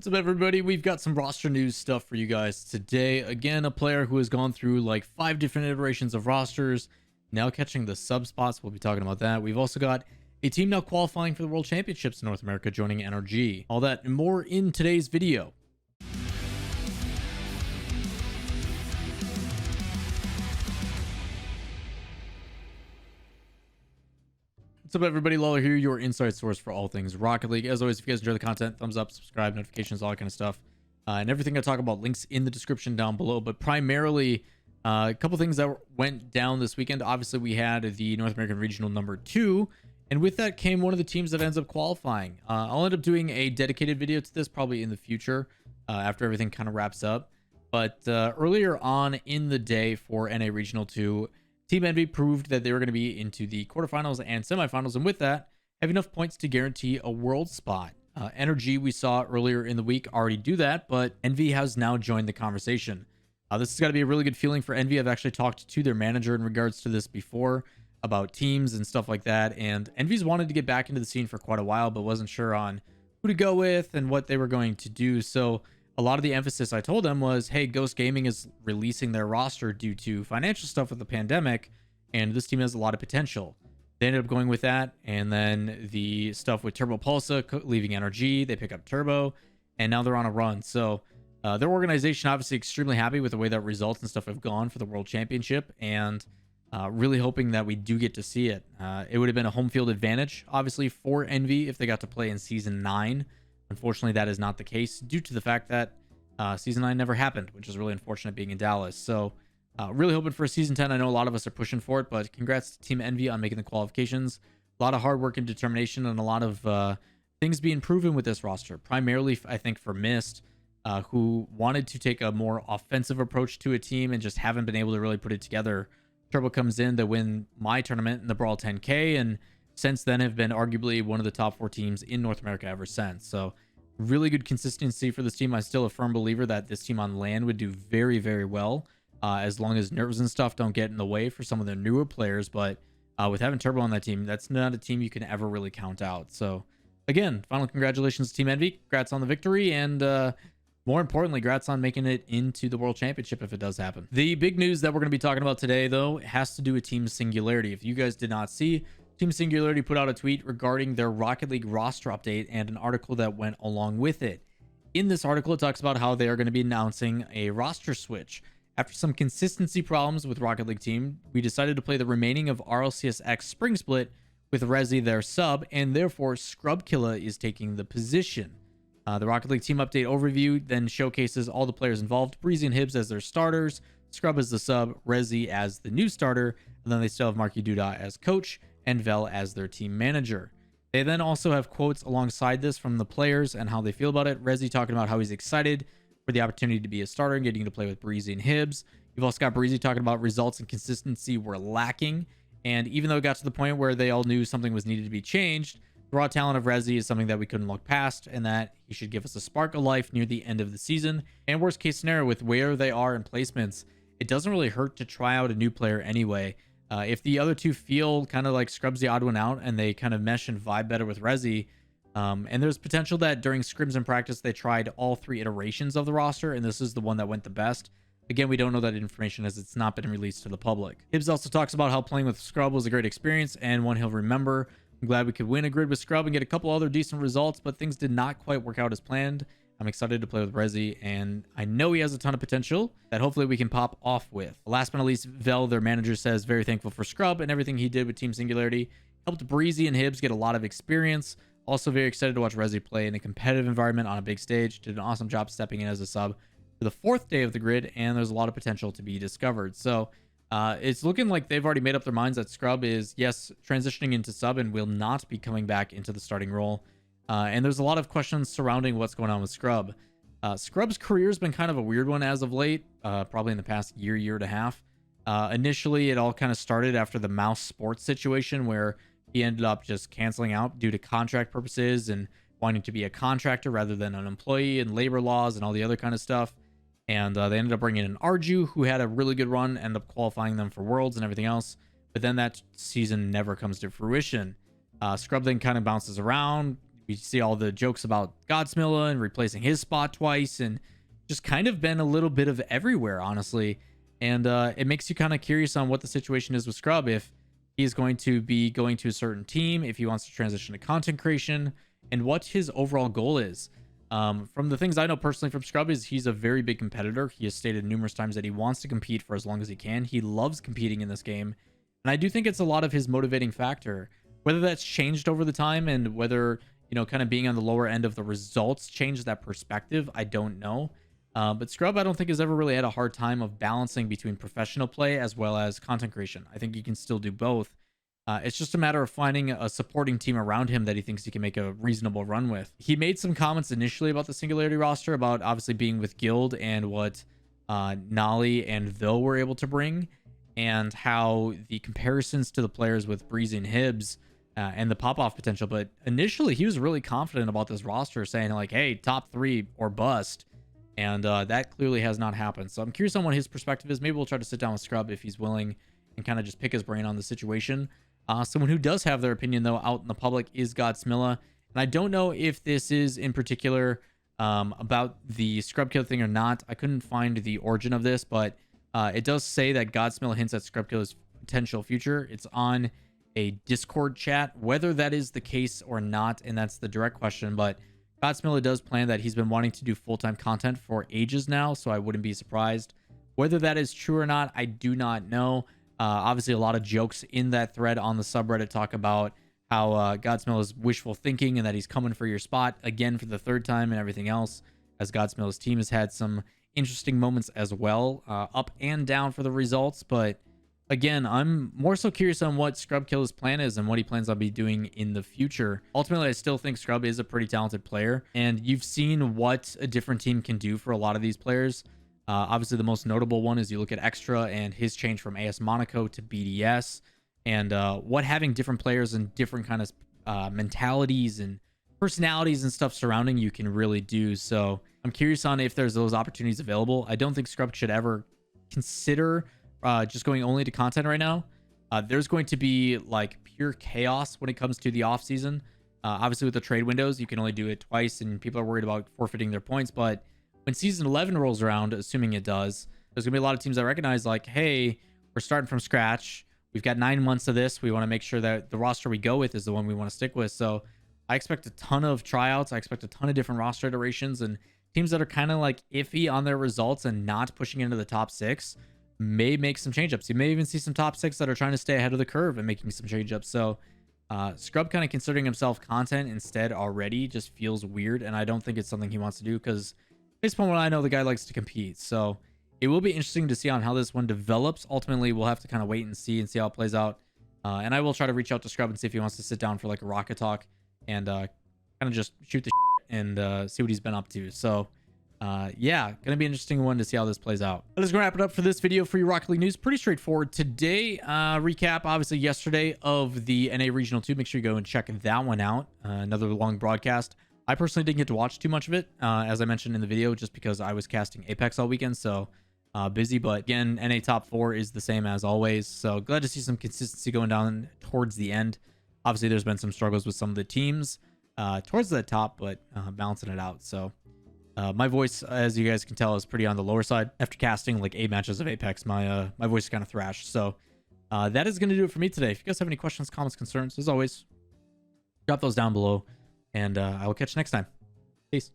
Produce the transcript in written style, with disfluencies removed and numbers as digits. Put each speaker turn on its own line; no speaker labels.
What's up, everybody? We've got some roster news stuff for you guys today. Again, a player who has gone through like 5 different iterations of rosters, now catching the sub spots. We'll be talking about that. We've also got a team now qualifying for the World Championships in North America, joining NRG. All that and more in today's video. What's up, everybody? Lawler here, your inside source for all things Rocket League. As always, if you guys enjoy the content, thumbs up, subscribe, notifications, all that kind of stuff. And everything I talk about, links in the description down below. But primarily, a couple things that went down this weekend. Obviously, we had the North American Regional number 2. And with that came one of the teams that ends up qualifying. I'll end up doing a dedicated video to this probably in the future after everything kind of wraps up. But earlier on in the day for NA Regional 2, Team Envy proved that they were going to be into the quarterfinals and semifinals, and with that, have enough points to guarantee a world spot. NRG, we saw earlier in the week, already do that, but Envy has now joined the conversation. This has got to be a really good feeling for Envy. I've actually talked to their manager in regards to this before, about teams and stuff like that, and Envy's wanted to get back into the scene for quite a while, but wasn't sure on who to go with and what they were going to do. So a lot of the emphasis I told them was, hey, Ghost Gaming is releasing their roster due to financial stuff with the pandemic, and this team has a lot of potential. They ended up going with that, and then the stuff with Turbo Pulsa leaving NRG, they pick up Turbo, and now they're on a run. So their organization obviously extremely happy with the way that results and stuff have gone for the World Championship, and really hoping that we do get to see it. It would have been a home field advantage, obviously, for Envy if they got to play in Season 9. Unfortunately, that is not the case due to the fact that Season 9 never happened, which is really unfortunate being in Dallas. So really hoping for a Season 10. I know a lot of us are pushing for it, but congrats to Team Envy on making the qualifications. A lot of hard work and determination, and a lot of things being proven with this roster. Primarily, I think, for Mist, who wanted to take a more offensive approach to a team and just haven't been able to really put it together. Turbo comes in to win my tournament in the Brawl 10K, and since then have been arguably one of the top 4 teams in North America ever since. So really good consistency for this team. I'm still a firm believer that this team on LAN would do very, very well, as long as nerves and stuff don't get in the way for some of the newer players. But with having Turbo on that team, that's not a team you can ever really count out. So again, final congratulations to Team Envy. Congrats on the victory, and more importantly, congrats on making it into the World Championship if it does happen. The big news that we're going to be talking about today, though, has to do with Team Singularity. If you guys did not see, Team Singularity put out a tweet regarding their Rocket League roster update and an article that went along with it. In this article, it talks about how they are going to be announcing a roster switch. After some consistency problems with Rocket League team, we decided to play the remaining of RLCS X Spring Split with Rehzzy, their sub, and therefore Scrub Killa is taking the position. The Rocket League team update overview then showcases all the players involved: Breezy and Hibbs as their starters, Scrub as the sub, Rehzzy as the new starter, and then they still have Marky Duda as coach and Vel as their team manager. They then also have quotes alongside this from the players and how they feel about it. Rehzzy talking about how he's excited for the opportunity to be a starter and getting to play with Breezy and Hibbs. You've also got Breezy talking about results and consistency were lacking, and even though it got to the point where they all knew something was needed to be changed, the raw talent of Rehzzy is something that we couldn't look past, and that he should give us a spark of life near the end of the season. And worst case scenario, with where they are in placements, it doesn't really hurt to try out a new player anyway. If the other two feel kind of like Scrub's the odd one out and they kind of mesh and vibe better with Rehzzy, and there's potential that during scrims and practice they tried all 3 iterations of the roster, and this is the one that went the best. Again, we don't know that information as it's not been released to the public. Hibbs also talks about how playing with Scrub was a great experience and one he'll remember. I'm glad we could win a grid with Scrub and get a couple other decent results, but things did not quite work out as planned. I'm excited to play with Rehzzy, and I know he has a ton of potential that hopefully we can pop off with. Last but not least, Vel, their manager, says very thankful for Scrub and everything he did with Team Singularity. Helped Breezy and Hibbs get a lot of experience. Also very excited to watch Rehzzy play in a competitive environment on a big stage. Did an awesome job stepping in as a sub for the 4th day of the grid, and there's a lot of potential to be discovered. So it's looking like they've already made up their minds that Scrub is, yes, transitioning into sub and will not be coming back into the starting role. And there's a lot of questions surrounding what's going on with Scrub. Scrub's career has been kind of a weird one as of late, probably in the past year and a half. Initially, it all kind of started after the Mouse Sports situation where he ended up just canceling out due to contract purposes and wanting to be a contractor rather than an employee, and labor laws and all the other kind of stuff. And they ended up bringing in Arju, who had a really good run, ended up qualifying them for Worlds and everything else. But then that season never comes to fruition. Scrub then kind of bounces around, We see all the jokes about Godsmilla and replacing his spot twice, and just kind of been a little bit of everywhere, honestly. And it makes you kind of curious on what the situation is with Scrub, if he's going to be going to a certain team, if he wants to transition to content creation, and what his overall goal is. From the things I know personally from Scrub is he's a very big competitor. He has stated numerous times that he wants to compete for as long as he can. He loves competing in this game. And I do think it's a lot of his motivating factor. Whether that's changed over the time and whether, you know, kind of being on the lower end of the results changed that perspective, I don't know. But Scrub, I don't think has ever really had a hard time of balancing between professional play as well as content creation. I think he can still do both. It's just a matter of finding a supporting team around him that he thinks he can make a reasonable run with. He made some comments initially about the Singularity roster, about obviously being with Guild and what Nolly and Vil were able to bring, and how the comparisons to the players with Breezy and Hibbs and the pop-off potential. But initially, he was really confident about this roster, saying like, hey, top 3 or bust. And that clearly has not happened. So I'm curious on what his perspective is. Maybe we'll try to sit down with Scrub if he's willing and kind of just pick his brain on the situation. Someone who does have their opinion, though, out in the public is Godsmilla. And I don't know if this is in particular about the Scrub Killa thing or not. I couldn't find the origin of this, but it does say that Godsmilla hints at Scrub Killa's potential future. It's on a Discord chat. Whether that is the case or not, and that's the direct question, but Godsmilla does plan that he's been wanting to do full-time content for ages now, so I wouldn't be surprised. Whether that is true or not, I do not know. Obviously, a lot of jokes in that thread on the subreddit talk about how Godsmill is wishful thinking and that he's coming for your spot again for the 3rd time and everything else, as Godsmill's team has had some interesting moments as well, up and down for the results. But again, I'm more so curious on what Scrub Killa's plan is and what he plans on be doing in the future. Ultimately, I still think Scrub is a pretty talented player, and you've seen what a different team can do for a lot of these players. Obviously, the most notable one is you look at Extra and his change from AS Monaco to BDS, and what having different players and different kind of mentalities and personalities and stuff surrounding you can really do. So I'm curious on if there's those opportunities available. I don't think Scrub should ever consider just going only to content right now. There's going to be like pure chaos when it comes to the off season. Obviously, with the trade windows, you can only do it twice, and people are worried about forfeiting their points. But when season 11 rolls around, assuming it does, there's gonna be a lot of teams that recognize like, hey, we're starting from scratch. We've got 9 months of this. We want to make sure that the roster we go with is the one we want to stick with. So I expect a ton of tryouts. I expect a ton of different roster iterations, and teams that are kind of like iffy on their results and not pushing into the top 6 may make some change-ups. You may even see some top 6 that are trying to stay ahead of the curve and making some change-ups. So Scrub kind of considering himself content instead already just feels weird, and I don't think it's something he wants to do, because based upon what I know, the guy likes to compete. So it will be interesting to see on how this one develops. Ultimately, we'll have to kind of wait and see how it plays out. And I will try to reach out to Scrub and see if he wants to sit down for like a rocket talk and kind of just shoot the and see what he's been up to. So yeah, gonna be an interesting one to see how this plays out. That is gonna wrap it up for this video for your Rocket League news. Pretty straightforward today. Recap obviously yesterday of the NA Regional 2. Make sure you go and check that one out. Another long broadcast. I personally didn't get to watch too much of it, as I mentioned in the video, just because I was casting Apex all weekend, so busy. But again, NA top 4 is the same as always, so glad to see some consistency going down towards the end. Obviously, there's been some struggles with some of the teams towards the top, but balancing it out. So my voice, as you guys can tell, is pretty on the lower side. After casting like 8 matches of Apex, my voice is kind of thrashed. So that is going to do it for me today. If you guys have any questions, comments, concerns, as always, drop those down below. And I will catch you next time. Peace.